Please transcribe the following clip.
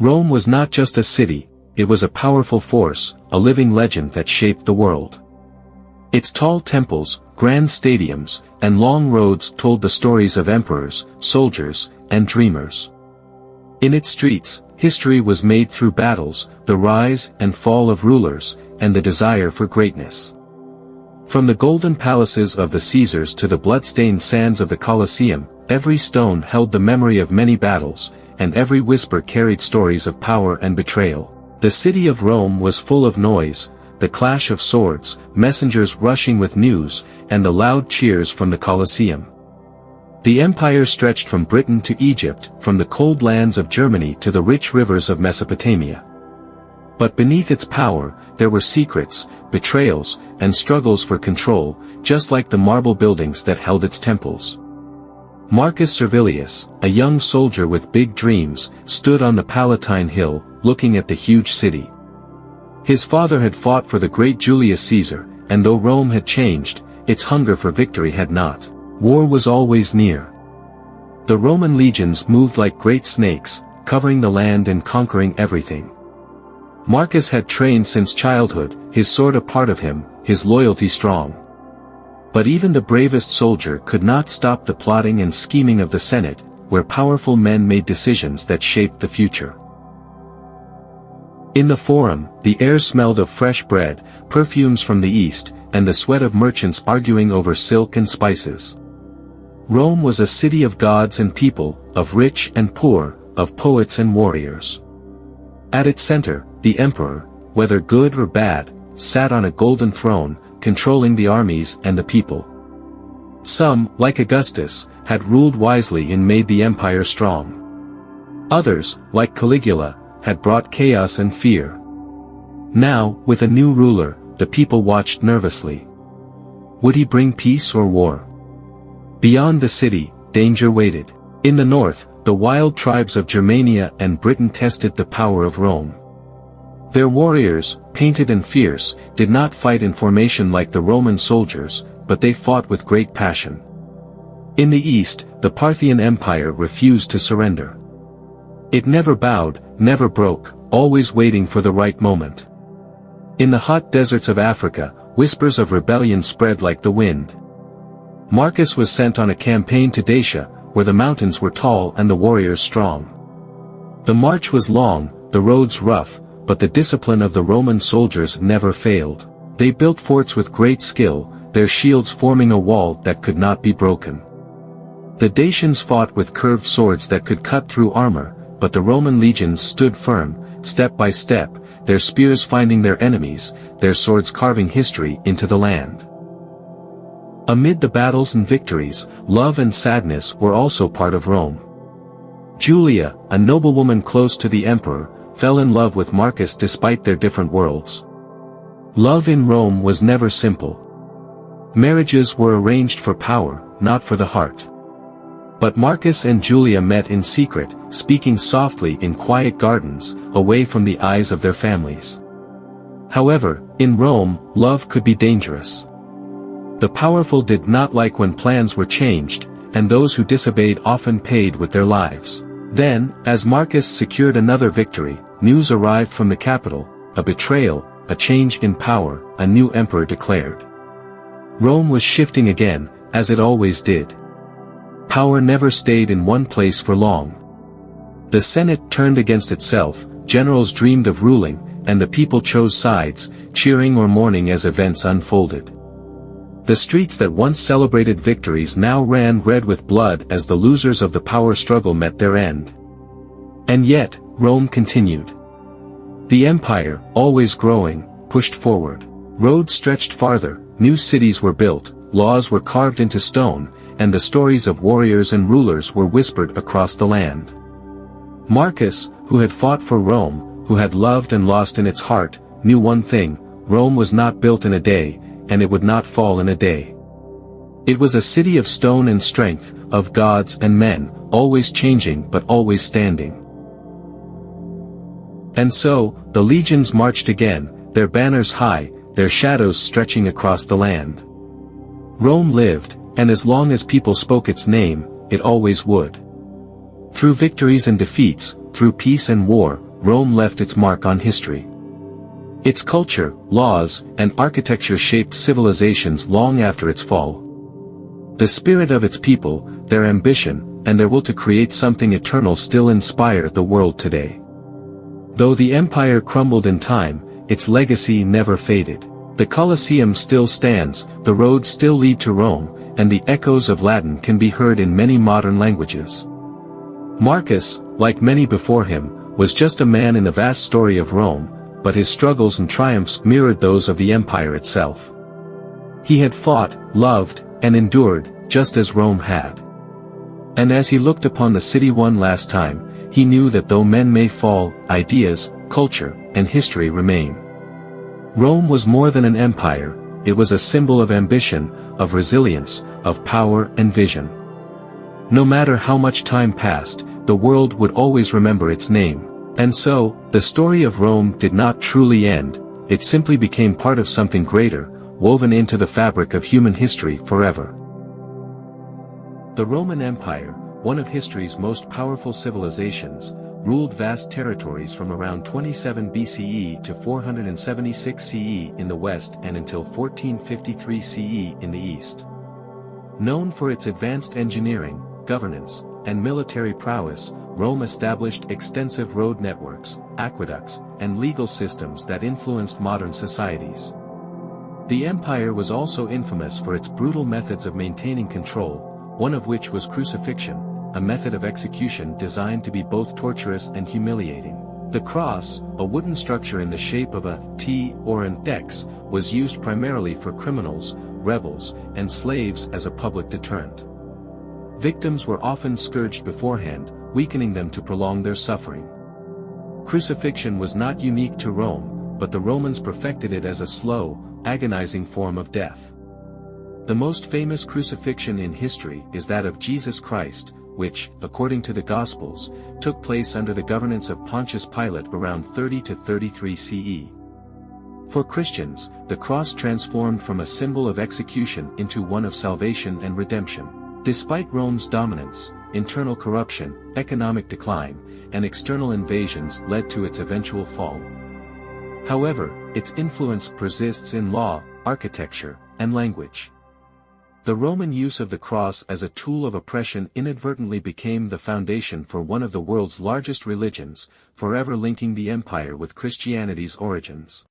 Rome was not just a city, it was a powerful force, a living legend that shaped the world. Its tall temples, grand stadiums, and long roads told the stories of emperors, soldiers, and dreamers. In its streets, history was made through battles, the rise and fall of rulers, and the desire for greatness. From the golden palaces of the Caesars to the blood-stained sands of the Colosseum, every stone held the memory of many battles, and every whisper carried stories of power and betrayal. The city of Rome was full of noise, the clash of swords, messengers rushing with news, and the loud cheers from the Colosseum. The empire stretched from Britain to Egypt, from the cold lands of Germany to the rich rivers of Mesopotamia. But beneath its power, there were secrets, betrayals, and struggles for control, just like the marble buildings that held its temples. Marcus Servilius, a young soldier with big dreams, stood on the Palatine Hill, looking at the huge city. His father had fought for the great Julius Caesar, and though Rome had changed, its hunger for victory had not. War was always near. The Roman legions moved like great snakes, covering the land and conquering everything. Marcus had trained since childhood, his sword a part of him, his loyalty strong. But even the bravest soldier could not stop the plotting and scheming of the Senate, where powerful men made decisions that shaped the future. In the Forum, the air smelled of fresh bread, perfumes from the east, and the sweat of merchants arguing over silk and spices. Rome was a city of gods and people, of rich and poor, of poets and warriors. At its center, the emperor, whether good or bad, sat on a golden throne, controlling the armies and the people. Some, like Augustus, had ruled wisely and made the empire strong. Others, like Caligula, had brought chaos and fear. Now, with a new ruler, the people watched nervously. Would he bring peace or war? Beyond the city, danger waited. In the north, the wild tribes of Germania and Britain tested the power of Rome. Their warriors, painted and fierce, did not fight in formation like the Roman soldiers, but they fought with great passion. In the east, the Parthian Empire refused to surrender. It never bowed, never broke, always waiting for the right moment. In the hot deserts of Africa, whispers of rebellion spread like the wind. Marcus was sent on a campaign to Dacia, where the mountains were tall and the warriors strong. The march was long, the roads rough, but the discipline of the Roman soldiers never failed. They built forts with great skill, their shields forming a wall that could not be broken. The Dacians fought with curved swords that could cut through armor, but the Roman legions stood firm, step by step, their spears finding their enemies, their swords carving history into the land. Amid the battles and victories, love and sadness were also part of Rome. Julia, a noblewoman close to the emperor, fell in love with Marcus despite their different worlds. Love in Rome was never simple. Marriages were arranged for power, not for the heart. But Marcus and Julia met in secret, speaking softly in quiet gardens, away from the eyes of their families. However, in Rome, love could be dangerous. The powerful did not like when plans were changed, and those who disobeyed often paid with their lives. Then, as Marcus secured another victory, news arrived from the capital, a betrayal, a change in power, a new emperor declared. Rome was shifting again, as it always did. Power never stayed in one place for long. The Senate turned against itself, generals dreamed of ruling, and the people chose sides, cheering or mourning as events unfolded. The streets that once celebrated victories now ran red with blood as the losers of the power struggle met their end. And yet, Rome continued. The empire, always growing, pushed forward. Roads stretched farther, new cities were built, laws were carved into stone, and the stories of warriors and rulers were whispered across the land. Marcus, who had fought for Rome, who had loved and lost in its heart, knew one thing: Rome was not built in a day, and it would not fall in a day. It was a city of stone and strength, of gods and men, always changing but always standing. And so, the legions marched again, their banners high, their shadows stretching across the land. Rome lived, and as long as people spoke its name, it always would. Through victories and defeats, through peace and war, Rome left its mark on history. Its culture, laws, and architecture shaped civilizations long after its fall. The spirit of its people, their ambition, and their will to create something eternal still inspire the world today. Though the empire crumbled in time, its legacy never faded. The Colosseum still stands, the roads still lead to Rome, and the echoes of Latin can be heard in many modern languages. Marcus, like many before him, was just a man in the vast story of Rome, but his struggles and triumphs mirrored those of the empire itself. He had fought, loved, and endured, just as Rome had. And as he looked upon the city one last time, he knew that though men may fall, ideas, culture, and history remain. Rome was more than an empire, it was a symbol of ambition, of resilience, of power and vision. No matter how much time passed, the world would always remember its name. And so, the story of Rome did not truly end, it simply became part of something greater, woven into the fabric of human history forever. The Roman Empire, one of history's most powerful civilizations, ruled vast territories from around 27 BCE to 476 CE in the west and until 1453 CE in the east. Known for its advanced engineering, governance, and military prowess, Rome established extensive road networks, aqueducts, and legal systems that influenced modern societies. The empire was also infamous for its brutal methods of maintaining control, one of which was crucifixion, a method of execution designed to be both torturous and humiliating. The cross, a wooden structure in the shape of a T or an X, was used primarily for criminals, rebels, and slaves as a public deterrent. Victims were often scourged beforehand, weakening them to prolong their suffering. Crucifixion was not unique to Rome, but the Romans perfected it as a slow, agonizing form of death. The most famous crucifixion in history is that of Jesus Christ, which, according to the Gospels, took place under the governance of Pontius Pilate around 30 to 33 CE. For Christians, the cross transformed from a symbol of execution into one of salvation and redemption. Despite Rome's dominance, internal corruption, economic decline, and external invasions led to its eventual fall. However, its influence persists in law, architecture, and language. The Roman use of the cross as a tool of oppression inadvertently became the foundation for one of the world's largest religions, forever linking the empire with Christianity's origins.